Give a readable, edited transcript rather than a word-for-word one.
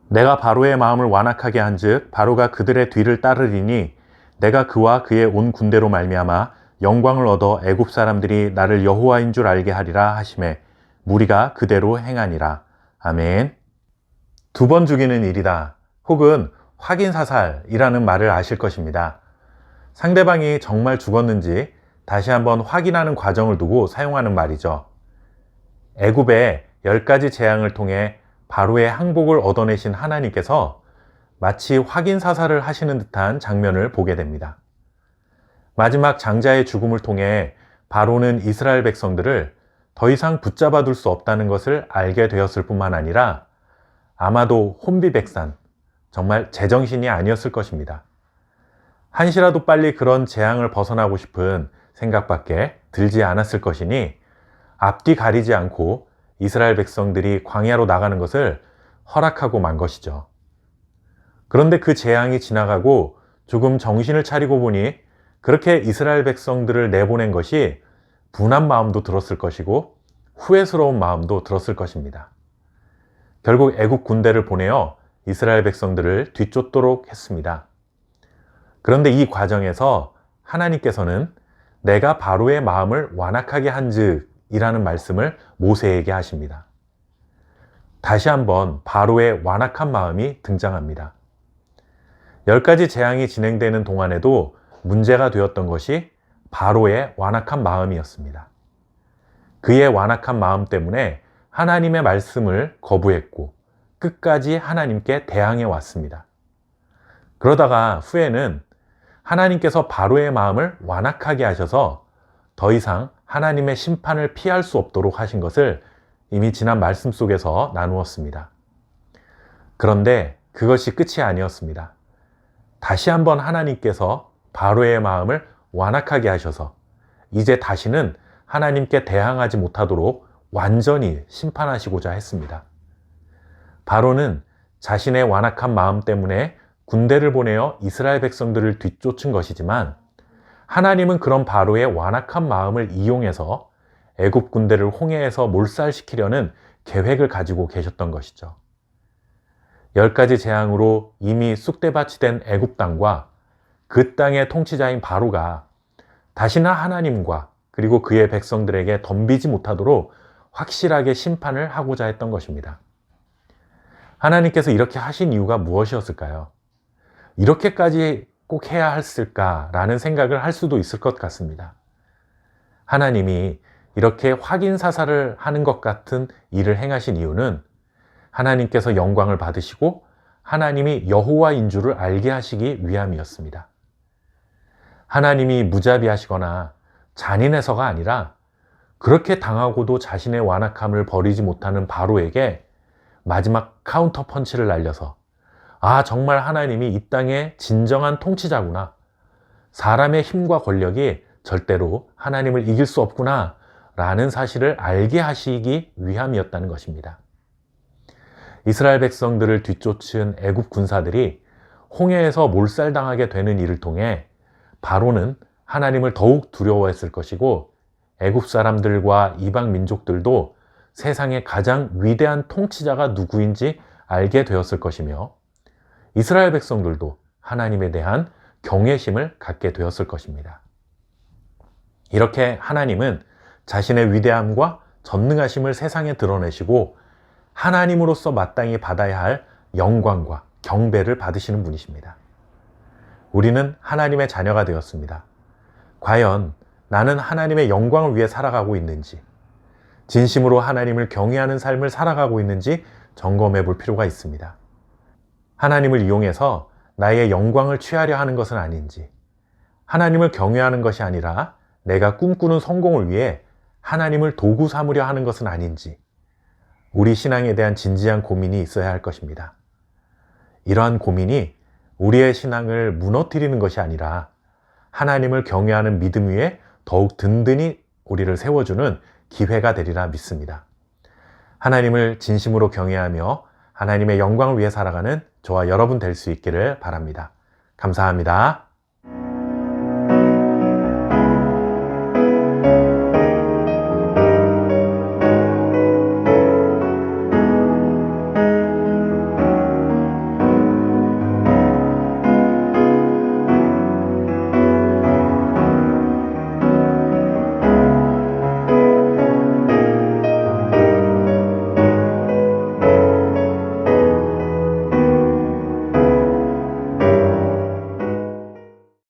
내가 바로의 마음을 완악하게 한즉 바로가 그들의 뒤를 따르리니 내가 그와 그의 온 군대로 말미암아 영광을 얻어 애굽 사람들이 나를 여호와인 줄 알게 하리라 하시매 무리가 그대로 행하니라. 아멘. 두 번 죽이는 일이다. 혹은 확인사살이라는 말을 아실 것입니다. 상대방이 정말 죽었는지 다시 한번 확인하는 과정을 두고 사용하는 말이죠. 애굽의 10가지 재앙을 통해 바로의 항복을 얻어내신 하나님께서 마치 확인사살을 하시는 듯한 장면을 보게 됩니다. 마지막 장자의 죽음을 통해 바로는 이스라엘 백성들을 더 이상 붙잡아 둘 수 없다는 것을 알게 되었을 뿐만 아니라 아마도 혼비백산, 정말 제정신이 아니었을 것입니다. 한시라도 빨리 그런 재앙을 벗어나고 싶은 생각밖에 들지 않았을 것이니 앞뒤 가리지 않고 이스라엘 백성들이 광야로 나가는 것을 허락하고 만 것이죠. 그런데 그 재앙이 지나가고 조금 정신을 차리고 보니 그렇게 이스라엘 백성들을 내보낸 것이 분한 마음도 들었을 것이고 후회스러운 마음도 들었을 것입니다. 결국 애국 군대를 보내어 이스라엘 백성들을 뒤쫓도록 했습니다. 그런데 이 과정에서 하나님께서는 내가 바로의 마음을 완악하게 한즉 이라는 말씀을 모세에게 하십니다. 다시 한번 바로의 완악한 마음이 등장합니다. 10가지 재앙이 진행되는 동안에도 문제가 되었던 것이 바로의 완악한 마음이었습니다. 그의 완악한 마음 때문에 하나님의 말씀을 거부했고 끝까지 하나님께 대항해 왔습니다. 그러다가 후에는 하나님께서 바로의 마음을 완악하게 하셔서 더 이상 하나님의 심판을 피할 수 없도록 하신 것을 이미 지난 말씀 속에서 나누었습니다. 그런데 그것이 끝이 아니었습니다. 다시 한번 하나님께서 바로의 마음을 완악하게 하셔서 이제 다시는 하나님께 대항하지 못하도록 완전히 심판하시고자 했습니다. 바로는 자신의 완악한 마음 때문에 군대를 보내어 이스라엘 백성들을 뒤쫓은 것이지만 하나님은 그런 바로의 완악한 마음을 이용해서 애굽 군대를 홍해에서 몰살시키려는 계획을 가지고 계셨던 것이죠. 10가지 재앙으로 이미 쑥대밭이 된 애굽 땅과 그 땅의 통치자인 바로가 다시는 하나님과 그리고 그의 백성들에게 덤비지 못하도록 확실하게 심판을 하고자 했던 것입니다. 하나님께서 이렇게 하신 이유가 무엇이었을까요? 이렇게까지 꼭 해야 했을까라는 생각을 할 수도 있을 것 같습니다. 하나님이 이렇게 확인사살을 하는 것 같은 일을 행하신 이유는 하나님께서 영광을 받으시고 하나님이 여호와인 줄을 알게 하시기 위함이었습니다. 하나님이 무자비하시거나 잔인해서가 아니라 그렇게 당하고도 자신의 완악함을 버리지 못하는 바로에게 마지막 카운터 펀치를 날려서 정말 하나님이 이 땅의 진정한 통치자구나. 사람의 힘과 권력이 절대로 하나님을 이길 수 없구나 라는 사실을 알게 하시기 위함이었다는 것입니다. 이스라엘 백성들을 뒤쫓은 애굽 군사들이 홍해에서 몰살당하게 되는 일을 통해 바로는 하나님을 더욱 두려워했을 것이고 애굽 사람들과 이방 민족들도 세상의 가장 위대한 통치자가 누구인지 알게 되었을 것이며 이스라엘 백성들도 하나님에 대한 경외심을 갖게 되었을 것입니다. 이렇게 하나님은 자신의 위대함과 전능하심을 세상에 드러내시고 하나님으로서 마땅히 받아야 할 영광과 경배를 받으시는 분이십니다. 우리는 하나님의 자녀가 되었습니다. 과연 나는 하나님의 영광을 위해 살아가고 있는지, 진심으로 하나님을 경외하는 삶을 살아가고 있는지 점검해 볼 필요가 있습니다. 하나님을 이용해서 나의 영광을 취하려 하는 것은 아닌지, 하나님을 경외하는 것이 아니라 내가 꿈꾸는 성공을 위해 하나님을 도구 삼으려 하는 것은 아닌지, 우리 신앙에 대한 진지한 고민이 있어야 할 것입니다. 이러한 고민이 우리의 신앙을 무너뜨리는 것이 아니라 하나님을 경외하는 믿음 위에 더욱 든든히 우리를 세워주는 기회가 되리라 믿습니다. 하나님을 진심으로 경외하며 하나님의 영광을 위해 살아가는 저와 여러분 될 수 있기를 바랍니다. 감사합니다.